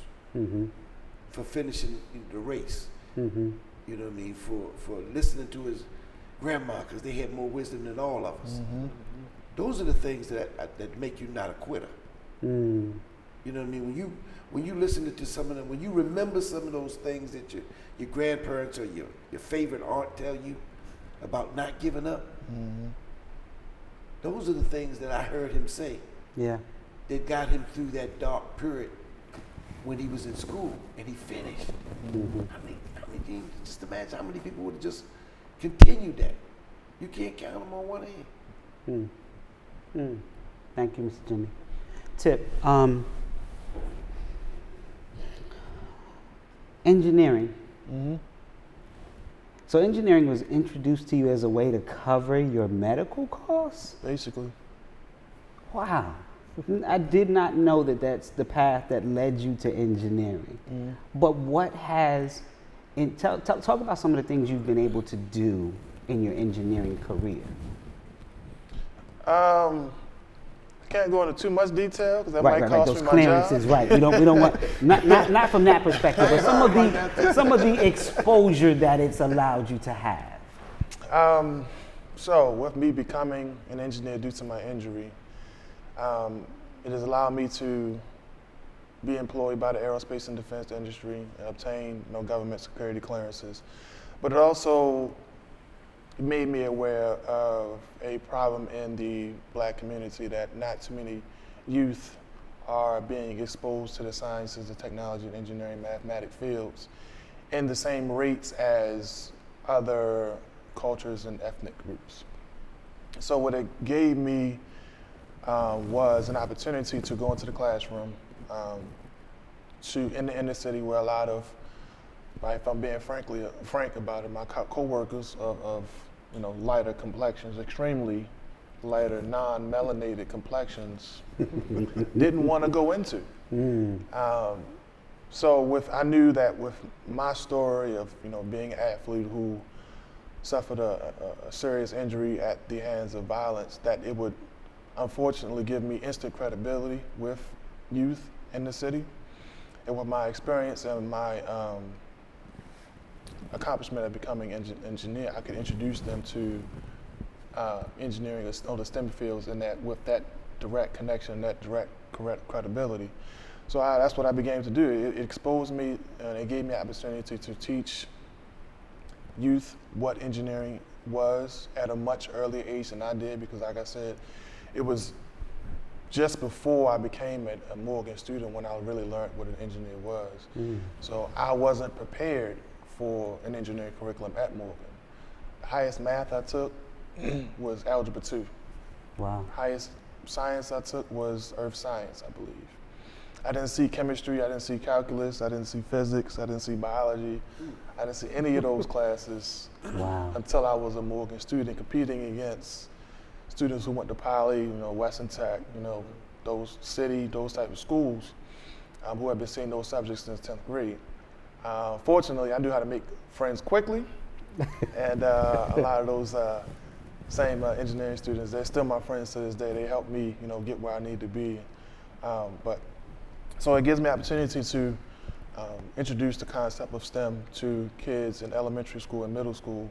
for finishing the race. You know what I mean? For listening to his grandma, because they had more wisdom than all of us. Those are the things that make you not a quitter. You know what I mean? When you listen to some of them, when you remember some of those things that your grandparents or your favorite aunt tell you about not giving up, those are the things that I heard him say. Yeah. That got him through that dark period when he was in school and he finished. Just imagine how many people would have just continued that. You can't count them on one hand. Thank you, Mr. Jimmy. Tip, engineering. So engineering was introduced to you as a way to cover your medical costs? Basically. Wow. I did not know that that's the path that led you to engineering. But what has, talk about some of the things you've been able to do in your engineering career. I can't go into too much detail because that might cost those me my clearances, job. right? We don't want not from that perspective, but some of the exposure that it's allowed you to have. So with me becoming an engineer due to my injury, it has allowed me to be employed by the aerospace and defense industry and obtain government security clearances. But it also made me aware of a problem in the Black community, that not too many youth are being exposed to the sciences, the technology, and engineering, mathematics fields in the same rates as other cultures and ethnic groups. So what it gave me was an opportunity to go into the classroom in the inner city, where a lot of, if I'm being frank about it, my co-workers of lighter complexions, extremely lighter, non-melanated complexions, didn't want to go into. So I knew that with my story of being an athlete who suffered a serious injury at the hands of violence, that it would unfortunately give me instant credibility with youth in the city. And with my experience and my accomplishment of becoming an engineer, I could introduce them to engineering or the STEM fields, and that with that direct connection, that direct credibility. So that's what I began to do. It exposed me and it gave me an opportunity to teach youth what engineering was at a much earlier age than I did, because like I said, it was just before I became a Morgan student when I really learned what an engineer was. So I wasn't prepared for an engineering curriculum at Morgan. The highest math I took was Algebra 2. Wow. Highest science I took was Earth Science, I believe. I didn't see chemistry, I didn't see calculus, I didn't see physics, I didn't see biology. I didn't see any of those classes until I was a Morgan student, competing against students who went to Poly, Western Tech, those type of schools, who have been seeing those subjects since 10th grade. Fortunately, I knew how to make friends quickly, and a lot of those same engineering students, they're still my friends to this day. They helped me, get where I need to be. So it gives me opportunity to introduce the concept of STEM to kids in elementary school and middle school,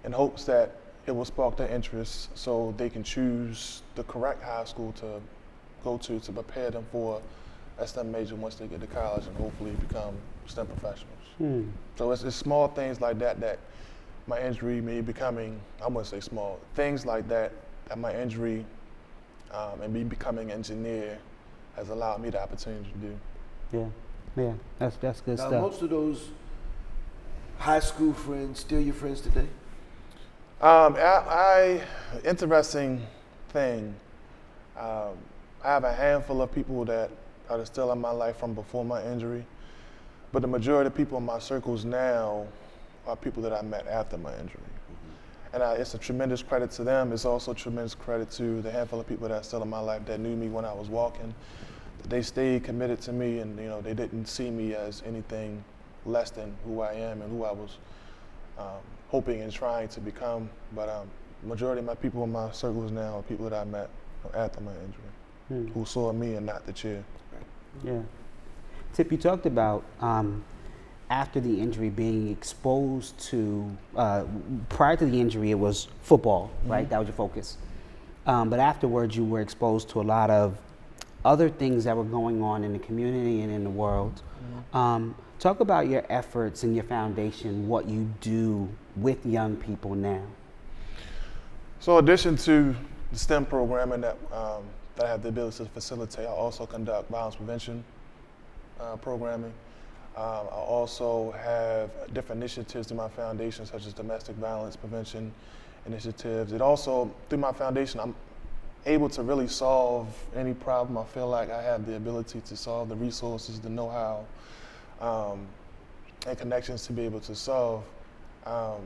in hopes that it will spark their interest so they can choose the correct high school to go to prepare them for a STEM major once they get to college and hopefully become STEM professionals. So it's small things like that my injury, me becoming, I wouldn't say small, things like that my injury and me becoming an engineer has allowed me the opportunity to do. Yeah, that's good Now, stuff. most of those high school friends still your friends today? Interesting thing. I have a handful of people that are still in my life from before my injury, but the majority of people in my circles now are people that I met after my injury. And it's a tremendous credit to them. It's also a tremendous credit to the handful of people that are still in my life that knew me when I was walking. They stayed committed to me, and they didn't see me as anything less than who I am and who I was hoping and trying to become. But majority of my people in my circles now are people that I met after my injury, who saw me and not the chair. Yeah. Tip, you talked about after the injury being exposed to, prior to the injury it was football, right? That was your focus. But afterwards you were exposed to a lot of other things that were going on in the community and in the world. Talk about your efforts and your foundation, what you do with young people now. So in addition to the STEM programming that I have the ability to facilitate, I also conduct violence prevention programming. I also have different initiatives through my foundation, such as domestic violence prevention initiatives. It also, through my foundation, I'm able to really solve any problem. I feel like I have the ability to solve, the resources, the know-how, and connections to be able to solve. But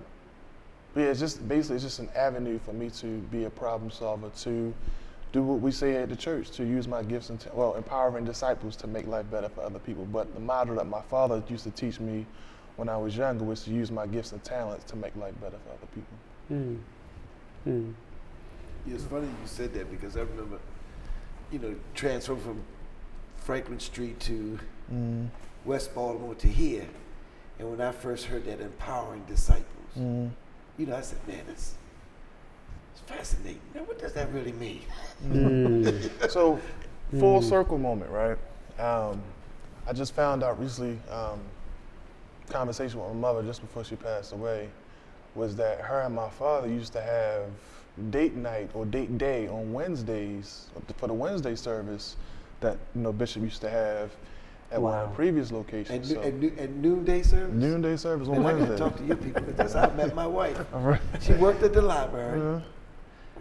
yeah, it's just an avenue for me to be a problem solver, to do what we say at the church, to use my gifts and empowering disciples to make life better for other people. But the model that my father used to teach me when I was younger was to use my gifts and talents to make life better for other people. Yeah, it's funny you said that, because I remember, transfer from Franklin Street to West Baltimore to here, and when I first heard that empowering disciples, I said, man, it's fascinating. Now, what does that really mean? So, full circle moment, right? I just found out recently, conversation with my mother just before she passed away, was that her and my father used to have date night or date day on Wednesdays for the Wednesday service that Bishop used to have at one of the previous locations. And noonday service? Noonday service on Man, Wednesday. I gotta talk to you people, because that's how I met my wife. She worked at the library.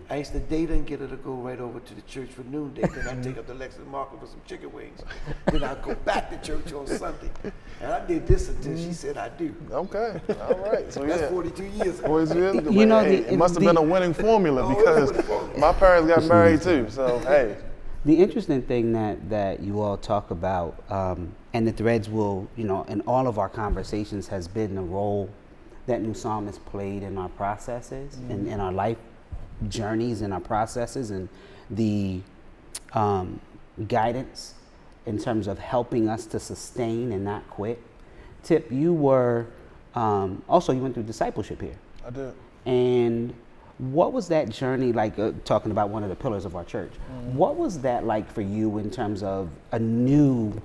I used to date her and get her to go right over to the church for noonday. Then I'd take her to Lexington Market for some chicken wings. Then I'd go back to church on Sunday. And I did this until she said I do. Okay, all right. So That's 42 years ago. 42 years ago. It must have been a winning formula, because my parents got married too. So hey. The interesting thing that you all talk about, and the threads will, in all of our conversations has been the role that New Psalmist played in our processes and in our life journeys and our processes, and the guidance in terms of helping us to sustain and not quit. Tip, you were also, you went through discipleship here. I did. And what was that journey like, talking about one of the pillars of our church? What was that like for you in terms of a new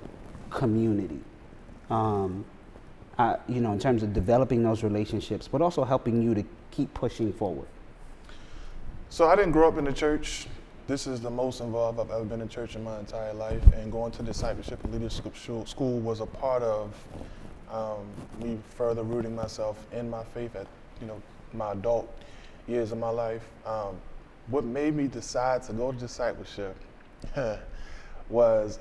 community? In terms of developing those relationships, but also helping you to keep pushing forward. So I didn't grow up in the church. This is the most involved I've ever been in church in my entire life, and going to discipleship and leadership school was a part of me further rooting myself in my faith at my adult years of my life. What made me decide to go to discipleship was,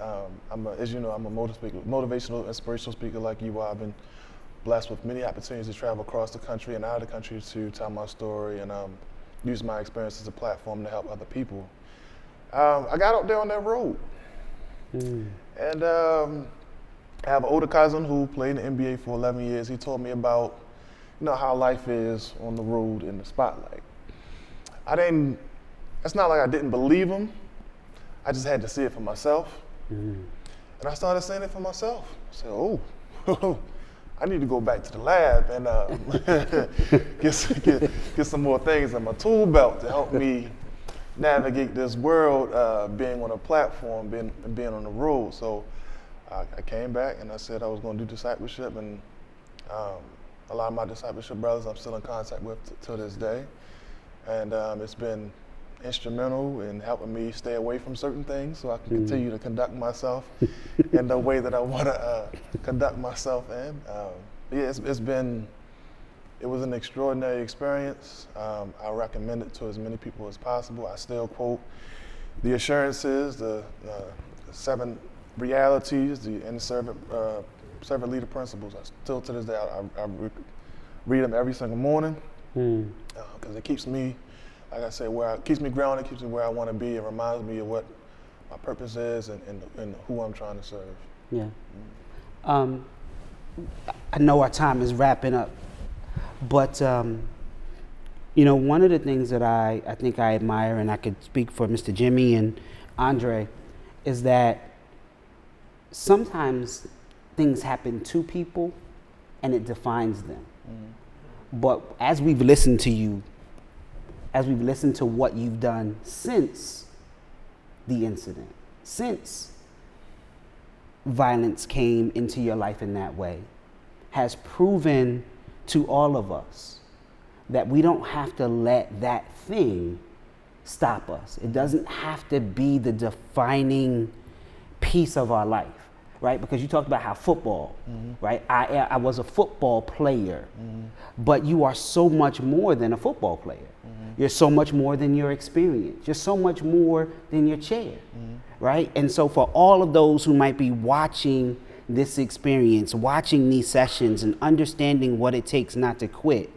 as you know, I'm a motivational, inspirational speaker like you are. I've been blessed with many opportunities to travel across the country and out of the country to tell my story and use my experience as a platform to help other people. I got out there on that road. And I have an older cousin who played in the NBA for 11 years. He told me about how life is on the road in the spotlight. It's not like I didn't believe him. I just had to see it for myself. And I started seeing it for myself. I said, oh, I need to go back to the lab and get some more things in my tool belt to help me navigate this world, being on a platform, being on the road. So I came back and I said I was going to do discipleship, and a lot of my discipleship brothers I'm still in contact with to this day. And it's been instrumental in helping me stay away from certain things so I can continue to conduct myself in the way that I want to conduct myself in. It was an extraordinary experience. I recommend it to as many people as possible. I still quote the assurances, the 7 realities, and the servant leader principles. I still, to this day, I read them every single morning because it keeps me, like I said, keeps me grounded, keeps me where I want to be, and reminds me of what my purpose is and who I'm trying to serve. Yeah. I know our time is wrapping up, but one of the things that I think I admire, and I could speak for Mr. Jimmy and Andre, is that sometimes things happen to people and it defines them. But as we've listened to you, as we've listened to what you've done since the incident, since violence came into your life in that way, has proven to all of us that we don't have to let that thing stop us. It doesn't have to be the defining piece of our life, right? Because you talked about how football, right? I was a football player, but you are so much more than a football player. You're so much more than your experience. You're so much more than your chair, right? And so for all of those who might be watching this experience, watching these sessions and understanding what it takes not to quit,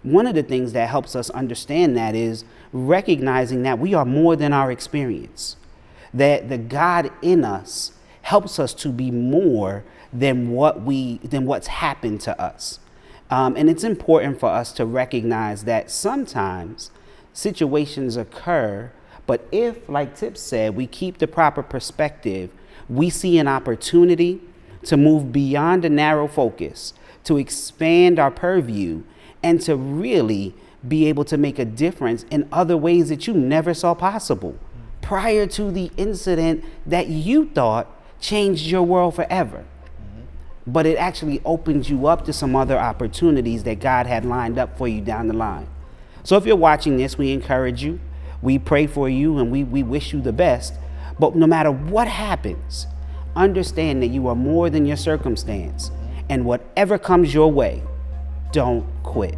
one of the things that helps us understand that is recognizing that we are more than our experience, that the God in us helps us to be more than what's happened to us. And it's important for us to recognize that sometimes situations occur, but if, like Tip said, we keep the proper perspective, we see an opportunity to move beyond a narrow focus, to expand our purview, and to really be able to make a difference in other ways that you never saw possible prior to the incident that you thought changed your world forever. But it actually opens you up to some other opportunities that God had lined up for you down the line. So if you're watching this, we encourage you, we pray for you, and we wish you the best. But no matter what happens, understand that you are more than your circumstance. And whatever comes your way, don't quit.